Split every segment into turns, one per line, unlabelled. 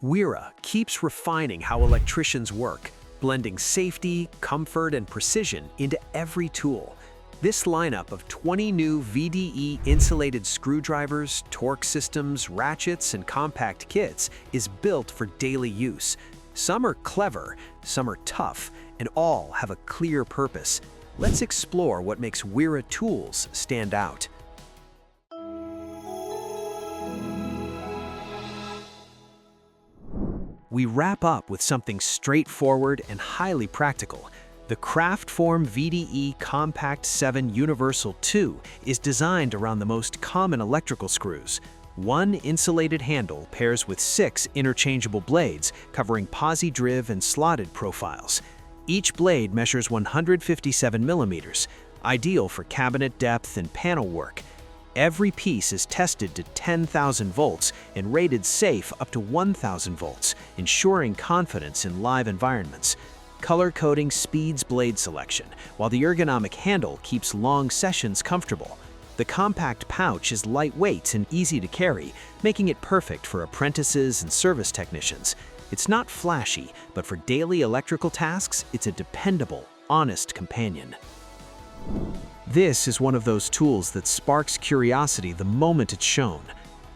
Wera keeps refining how electricians work, blending safety, comfort, and precision into every tool. This lineup of 20 new VDE insulated screwdrivers, torque systems, ratchets, and compact kits is built for daily use. Some are clever, some are tough, and all have a clear purpose. Let's explore what makes Wera tools stand out. We wrap up with something straightforward and highly practical. The Kraftform VDE Compact 7 Universal 2 is designed around the most common electrical screws. One insulated handle pairs with 6 interchangeable blades covering posi-driv and slotted profiles. Each blade measures 157 millimeters, ideal for cabinet depth and panel work. Every piece is tested to 10,000 volts and rated safe up to 1,000 volts, ensuring confidence in live environments. Color coding speeds blade selection, while the ergonomic handle keeps long sessions comfortable. The compact pouch is lightweight and easy to carry, making it perfect for apprentices and service technicians. It's not flashy, but for daily electrical tasks, it's a dependable, honest companion. This is one of those tools that sparks curiosity the moment it's shown.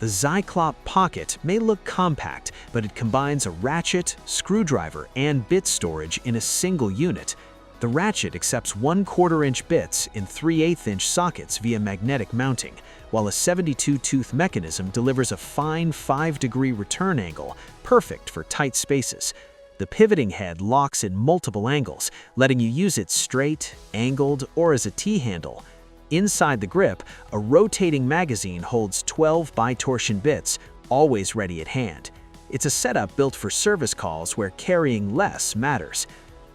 The Zyklop Pocket may look compact, but it combines a ratchet, screwdriver, and bit storage in a single unit. The ratchet accepts 1/4-inch bits in 3/8-inch sockets via magnetic mounting, while a 72-tooth mechanism delivers a fine 5-degree return angle, perfect for tight spaces. The pivoting head locks in multiple angles, letting you use it straight, angled, or as a T-handle. Inside the grip, a rotating magazine holds 12 bi-torsion bits, always ready at hand. It's a setup built for service calls where carrying less matters.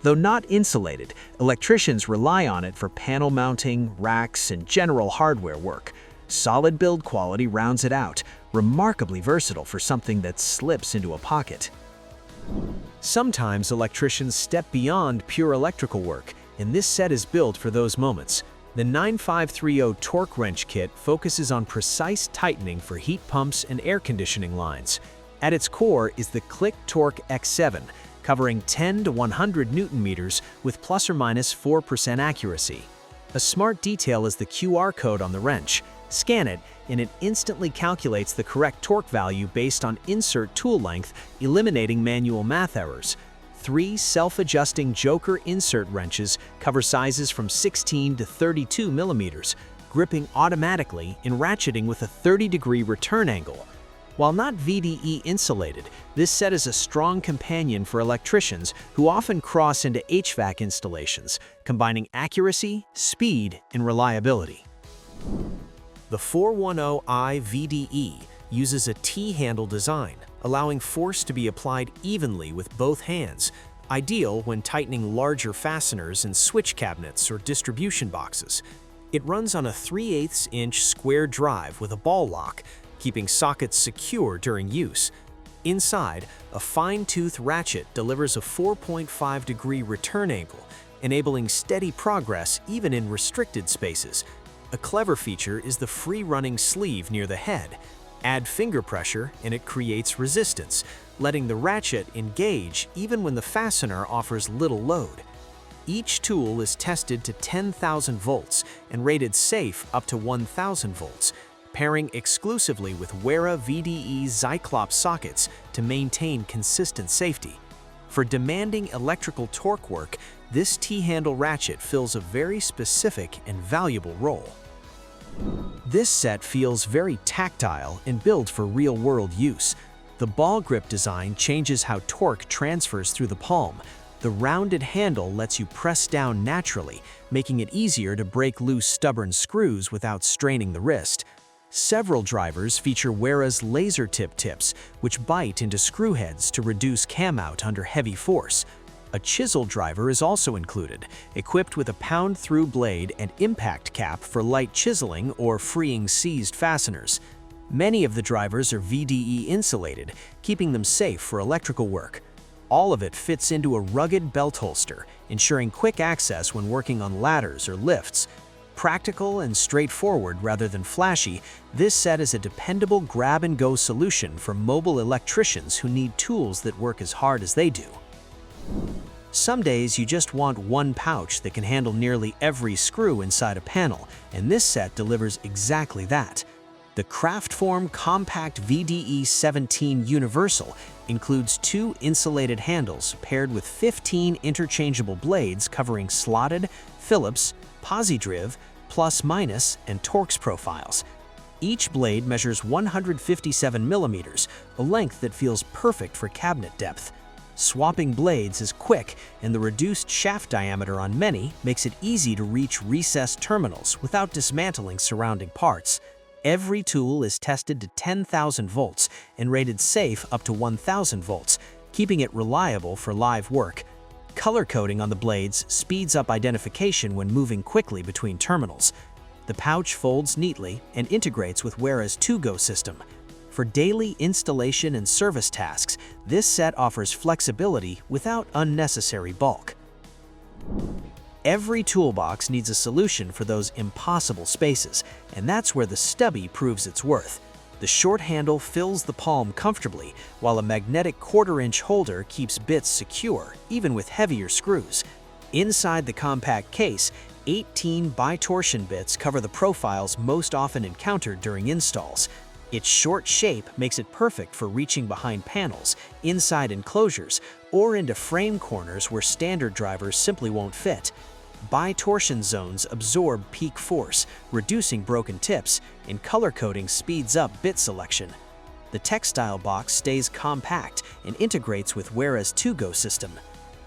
Though not insulated, electricians rely on it for panel mounting, racks, and general hardware work. Solid build quality rounds it out, remarkably versatile for something that slips into a pocket. Sometimes electricians step beyond pure electrical work, and this set is built for those moments. The 9530 torque wrench kit focuses on precise tightening for heat pumps and air conditioning lines. At its core is the Click Torque X7, covering 10 to 100 Newton meters with plus or minus 4% accuracy. A smart detail is the QR code on the wrench. Scan it, and it instantly calculates the correct torque value based on insert tool length, eliminating manual math errors. 3 self-adjusting Joker insert wrenches cover sizes from 16 to 32 millimeters, gripping automatically and ratcheting with a 30-degree return angle. While not VDE insulated, this set is a strong companion for electricians who often cross into HVAC installations, combining accuracy, speed, and reliability. The 410i VDE uses a T-handle design, allowing force to be applied evenly with both hands, ideal when tightening larger fasteners in switch cabinets or distribution boxes. It runs on a 3/8-inch square drive with a ball lock, keeping sockets secure during use. Inside, a fine-tooth ratchet delivers a 4.5-degree return angle, enabling steady progress even in restricted spaces. A clever feature is the free-running sleeve near the head. Add finger pressure and it creates resistance, letting the ratchet engage even when the fastener offers little load. Each tool is tested to 10,000 volts and rated safe up to 1,000 volts, pairing exclusively with Wera VDE Zyklop sockets to maintain consistent safety. For demanding electrical torque work, this T-handle ratchet fills a very specific and valuable role. This set feels very tactile and built for real-world use. The ball grip design changes how torque transfers through the palm. The rounded handle lets you press down naturally, making it easier to break loose stubborn screws without straining the wrist. Several drivers feature Wera's laser tip tips, which bite into screw heads to reduce cam out under heavy force. A chisel driver is also included, equipped with a pound-through blade and impact cap for light chiseling or freeing seized fasteners. Many of the drivers are VDE insulated, keeping them safe for electrical work. All of it fits into a rugged belt holster, ensuring quick access when working on ladders or lifts. Practical and straightforward rather than flashy, this set is a dependable grab-and-go solution for mobile electricians who need tools that work as hard as they do. Some days you just want one pouch that can handle nearly every screw inside a panel, and this set delivers exactly that. The Kraftform Kompakt VDE 17 Universal includes 2 insulated handles paired with 15 interchangeable blades covering slotted, Phillips, posi-driv, plus-minus, and Torx profiles. Each blade measures 157 millimeters, a length that feels perfect for cabinet depth. Swapping blades is quick, and the reduced shaft diameter on many makes it easy to reach recessed terminals without dismantling surrounding parts. Every tool is tested to 10,000 volts and rated safe up to 1,000 volts, keeping it reliable for live work. Color coding on the blades speeds up identification when moving quickly between terminals. The pouch folds neatly and integrates with Wera's to-go system. For daily installation and service tasks, this set offers flexibility without unnecessary bulk. Every toolbox needs a solution for those impossible spaces, and that's where the Stubby proves its worth. The short handle fills the palm comfortably, while a magnetic quarter-inch holder keeps bits secure, even with heavier screws. Inside the compact case, 18 bi-torsion bits cover the profiles most often encountered during installs. Its short shape makes it perfect for reaching behind panels, inside enclosures, or into frame corners where standard drivers simply won't fit. Bi-torsion zones absorb peak force, reducing broken tips, and color coding speeds up bit selection. The textile box stays compact and integrates with Wera's to-go system.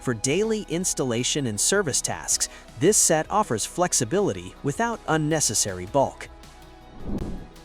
For daily installation and service tasks, this set offers flexibility without unnecessary bulk.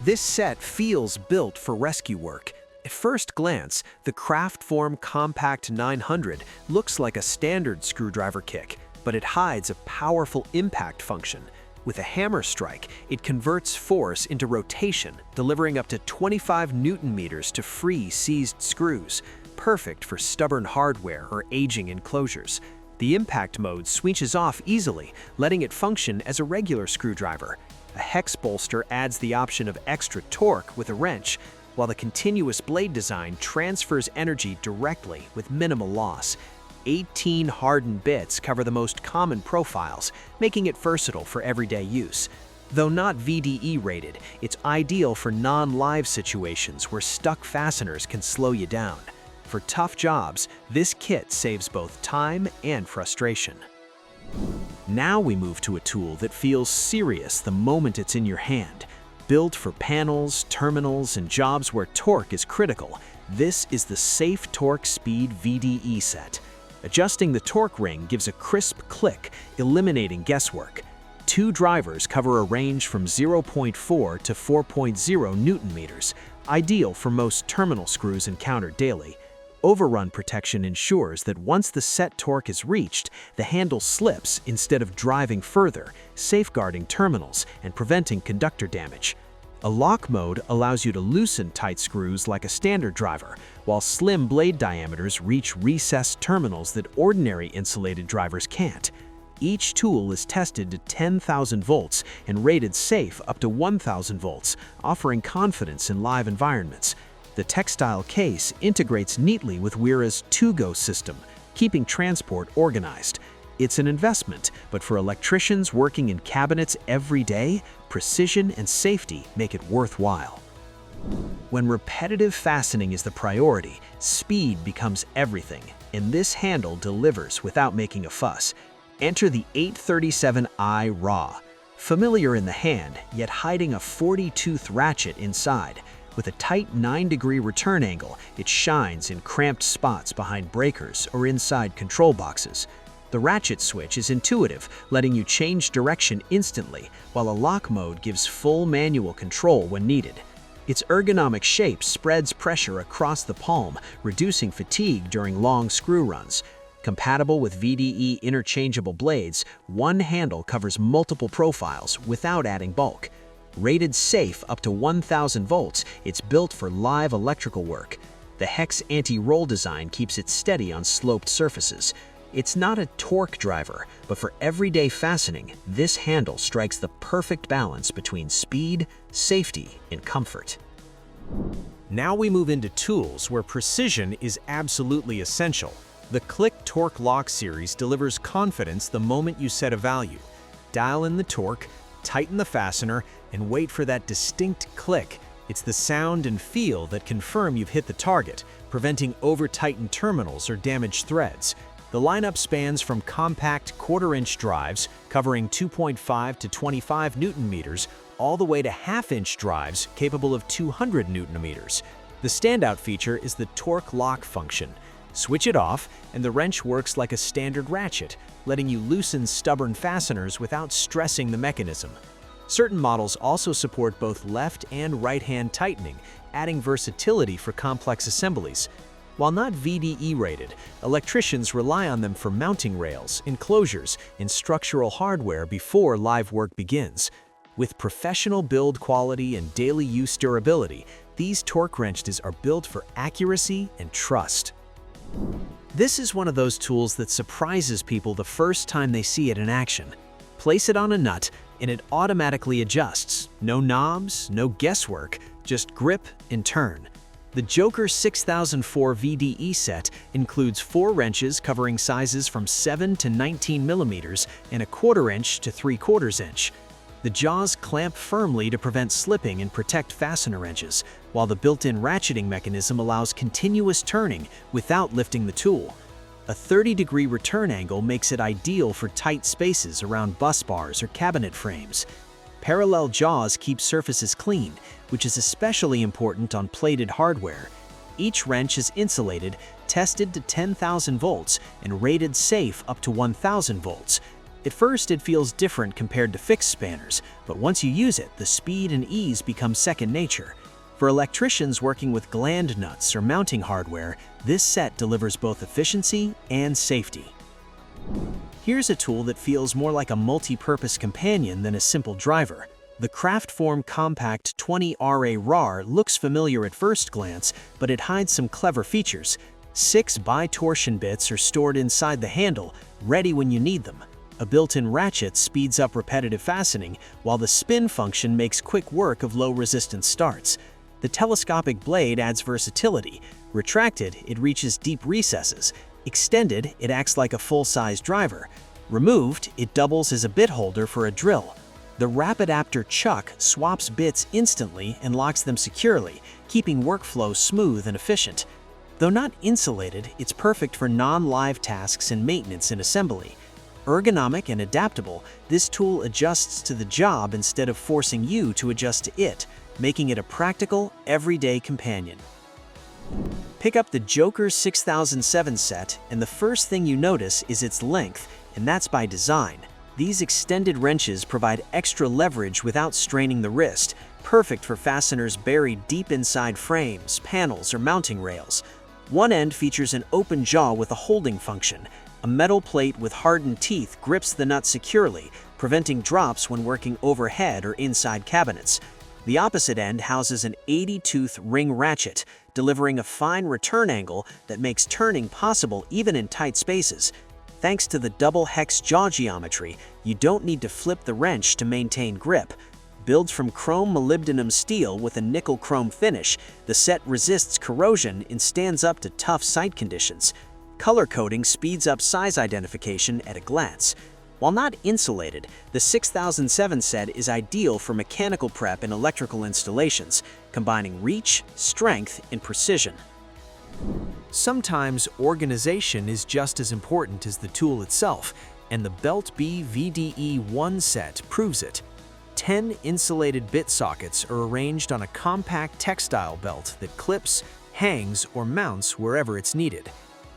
This set feels built for rescue work. At first glance, the Kraftform Kompakt 900 looks like a standard screwdriver kick, but it hides a powerful impact function. With a hammer strike, it converts force into rotation, delivering up to 25 Newton meters to free seized screws, perfect for stubborn hardware or aging enclosures. The impact mode switches off easily, letting it function as a regular screwdriver. A hex bolster adds the option of extra torque with a wrench, while the continuous blade design transfers energy directly with minimal loss. 18 hardened bits cover the most common profiles, making it versatile for everyday use. Though not VDE rated, it's ideal for non-live situations where stuck fasteners can slow you down. For tough jobs, this kit saves both time and frustration. Now we move to a tool that feels serious the moment it's in your hand. Built for panels, terminals, and jobs where torque is critical, this is the Safe Torque Speed VDE set. Adjusting the torque ring gives a crisp click, eliminating guesswork. 2 drivers cover a range from 0.4 to 4.0 Newton meters, ideal for most terminal screws encountered daily. Overrun protection ensures that once the set torque is reached, the handle slips instead of driving further, safeguarding terminals and preventing conductor damage. A lock mode allows you to loosen tight screws like a standard driver, while slim blade diameters reach recessed terminals that ordinary insulated drivers can't. Each tool is tested to 10,000 volts and rated safe up to 1,000 volts, offering confidence in live environments. The textile case integrates neatly with Wera's to-go system, keeping transport organized. It's an investment, but for electricians working in cabinets every day, precision and safety make it worthwhile. When repetitive fastening is the priority, speed becomes everything, and this handle delivers without making a fuss. Enter the 837i RA. Familiar in the hand, yet hiding a 40-tooth ratchet inside. With a tight 9-degree return angle, it shines in cramped spots behind breakers or inside control boxes. The ratchet switch is intuitive, letting you change direction instantly, while a lock mode gives full manual control when needed. Its ergonomic shape spreads pressure across the palm, reducing fatigue during long screw runs. Compatible with VDE interchangeable blades, one handle covers multiple profiles without adding bulk. Rated safe up to 1,000 volts, it's built for live electrical work. The hex anti-roll design keeps it steady on sloped surfaces. It's not a torque driver, but for everyday fastening, this handle strikes the perfect balance between speed, safety, and comfort. Now we move into tools where precision is absolutely essential. The Click Torque Lock series delivers confidence the moment you set a value. Dial in the torque, tighten the fastener, and wait for that distinct click. It's the sound and feel that confirm you've hit the target, preventing over-tightened terminals or damaged threads. The lineup spans from compact quarter-inch drives, covering 2.5 to 25 Newton meters, all the way to half-inch drives capable of 200 Newton meters. The standout feature is the torque lock function. Switch it off, and the wrench works like a standard ratchet, letting you loosen stubborn fasteners without stressing the mechanism. Certain models also support both left and right-hand tightening, adding versatility for complex assemblies. While not VDE rated, electricians rely on them for mounting rails, enclosures, and structural hardware before live work begins. With professional build quality and daily use durability, these torque wrenches are built for accuracy and trust. This is one of those tools that surprises people the first time they see it in action. Place it on a nut, and it automatically adjusts. No knobs, no guesswork, just grip and turn. The Joker 6004 VDE set includes 4 wrenches covering sizes from 7 to 19 millimeters and a 1/4 inch to 3/4 inch. The jaws clamp firmly to prevent slipping and protect fastener wrenches, while the built-in ratcheting mechanism allows continuous turning without lifting the tool. A 30-degree return angle makes it ideal for tight spaces around bus bars or cabinet frames. Parallel jaws keep surfaces clean, which is especially important on plated hardware. Each wrench is insulated, tested to 10,000 volts, and rated safe up to 1,000 volts. At first, it feels different compared to fixed spanners, but once you use it, the speed and ease become second nature. For electricians working with gland nuts or mounting hardware, this set delivers both efficiency and safety. Here's a tool that feels more like a multi-purpose companion than a simple driver. The Kraftform Kompakt 20 RA RAR looks familiar at first glance, but it hides some clever features. 6 bi-torsion bits are stored inside the handle, ready when you need them. A built-in ratchet speeds up repetitive fastening, while the spin function makes quick work of low-resistance starts. The telescopic blade adds versatility. Retracted, it reaches deep recesses. Extended, it acts like a full-size driver. Removed, it doubles as a bit holder for a drill. The Rapidaptor chuck swaps bits instantly and locks them securely, keeping workflow smooth and efficient. Though not insulated, it's perfect for non-live tasks and maintenance in assembly. Ergonomic and adaptable, this tool adjusts to the job instead of forcing you to adjust to it, making it a practical, everyday companion. Pick up the Joker 6007 set, and the first thing you notice is its length, and that's by design. These extended wrenches provide extra leverage without straining the wrist, perfect for fasteners buried deep inside frames, panels, or mounting rails. One end features an open jaw with a holding function. A metal plate with hardened teeth grips the nut securely, preventing drops when working overhead or inside cabinets. The opposite end houses an 80-tooth ring ratchet, delivering a fine return angle that makes turning possible even in tight spaces. Thanks to the double hex jaw geometry, you don't need to flip the wrench to maintain grip. Built from chrome molybdenum steel with a nickel chrome finish, the set resists corrosion and stands up to tough site conditions. Color coding speeds up size identification at a glance. While not insulated, the 6007 set is ideal for mechanical prep and electrical installations, combining reach, strength, and precision. Sometimes organization is just as important as the tool itself, and the Belt B VDE 1 set proves it. 10 insulated bit sockets are arranged on a compact textile belt that clips, hangs, or mounts wherever it's needed.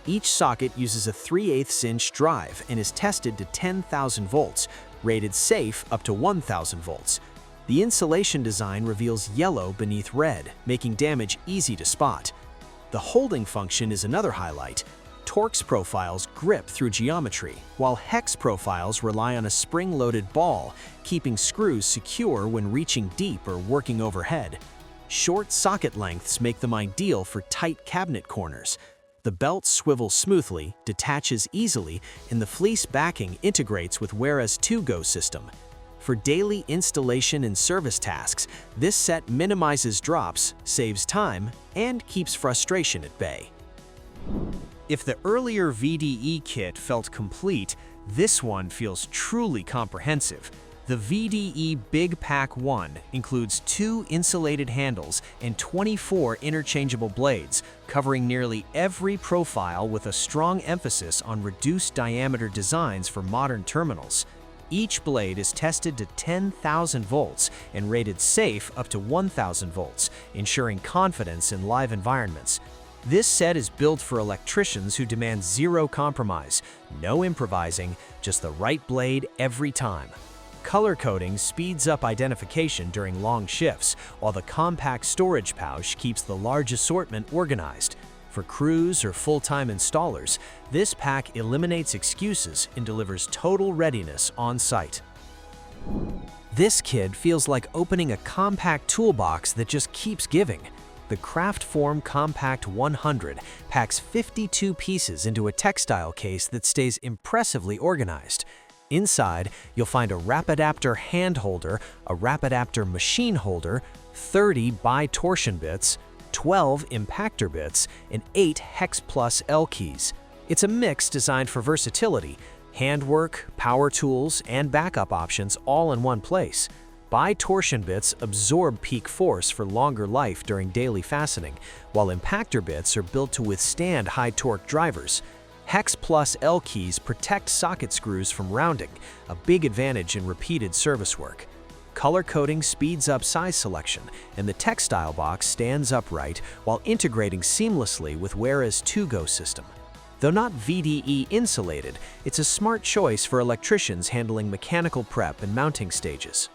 Each socket uses a 3/8 inch drive and is tested to 10,000 volts, rated safe up to 1,000 volts. The insulation design reveals yellow beneath red, making damage easy to spot. The holding function is another highlight. Torx profiles grip through geometry, while hex profiles rely on a spring-loaded ball, keeping screws secure when reaching deep or working overhead. Short socket lengths make them ideal for tight cabinet corners. The belt swivels smoothly, detaches easily, and the fleece backing integrates with Wera's 2-Go system. For daily installation and service tasks, this set minimizes drops, saves time, and keeps frustration at bay. If the earlier VDE kit felt complete, this one feels truly comprehensive. The VDE Big Pack 1 includes 2 insulated handles and 24 interchangeable blades, covering nearly every profile with a strong emphasis on reduced diameter designs for modern terminals. Each blade is tested to 10,000 volts and rated safe up to 1,000 volts, ensuring confidence in live environments. This set is built for electricians who demand zero compromise, no improvising, just the right blade every time. Color coding speeds up identification during long shifts, while the compact storage pouch keeps the large assortment organized. For crews or full-time installers, this pack eliminates excuses and delivers total readiness on site. This kit feels like opening a compact toolbox that just keeps giving. The Kraftform Kompakt 100 packs 52 pieces into a textile case that stays impressively organized. Inside, you'll find a Rapidaptor hand holder, a Rapidaptor machine holder, 30 bi-torsion bits, 12 impactor bits, and 8 Hex Plus L keys. It's a mix designed for versatility, handwork, power tools, and backup options all in one place. Bi-torsion bits absorb peak force for longer life during daily fastening, while impactor bits are built to withstand high-torque drivers. Hex Plus L keys protect socket screws from rounding, a big advantage in repeated service work. Color coding speeds up size selection, and the textile box stands upright while integrating seamlessly with Wera's 2-Go system. Though not VDE insulated, it's a smart choice for electricians handling mechanical prep and mounting stages.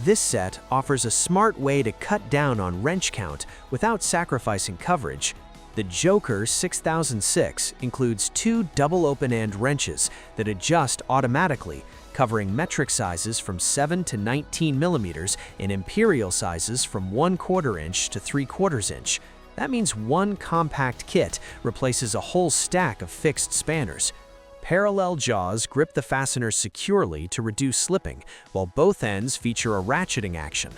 This set offers a smart way to cut down on wrench count without sacrificing coverage. The Joker 6006 includes 2 double open-end wrenches that adjust automatically, covering metric sizes from 7 to 19 millimeters and imperial sizes from 1/4 inch to 3/4 inch. That means one compact kit replaces a whole stack of fixed spanners. Parallel jaws grip the fasteners securely to reduce slipping, while both ends feature a ratcheting action.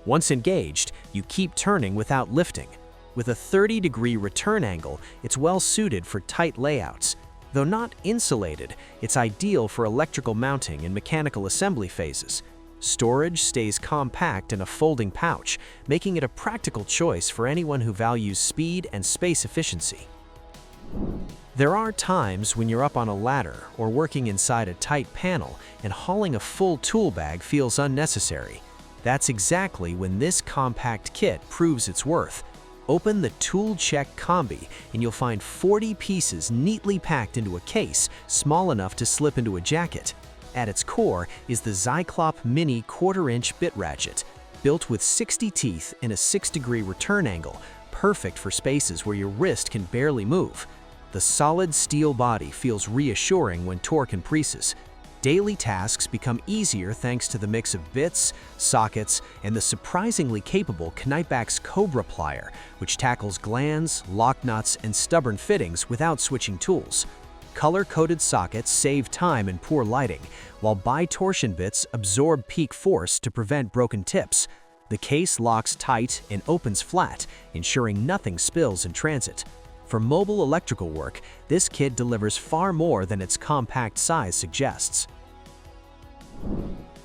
Once engaged, you keep turning without lifting. With a 30-degree return angle, it's well suited for tight layouts. Though not insulated, it's ideal for electrical mounting and mechanical assembly phases. Storage stays compact in a folding pouch, making it a practical choice for anyone who values speed and space efficiency. There are times when you're up on a ladder or working inside a tight panel and hauling a full tool bag feels unnecessary. That's exactly when this compact kit proves its worth. Open the Tool Check Combi and you'll find 40 pieces neatly packed into a case small enough to slip into a jacket. At its core is the Zyklop Mini 1/4 inch bit ratchet, built with 60 teeth and a 6-degree return angle, perfect for spaces where your wrist can barely move. The solid steel body feels reassuring when torque increases. Daily tasks become easier thanks to the mix of bits, sockets, and the surprisingly capable Knightback's Cobra plier, which tackles glands, lock nuts, and stubborn fittings without switching tools. Color-coded sockets save time in poor lighting, while bi-torsion bits absorb peak force to prevent broken tips. The case locks tight and opens flat, ensuring nothing spills in transit. For mobile electrical work, this kit delivers far more than its compact size suggests.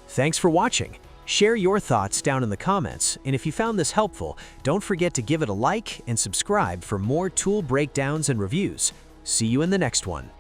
Thanks for watching. Share your thoughts down in the comments, and if you found this helpful, don't forget to give it a like and subscribe for more tool breakdowns and reviews. See you in the next one.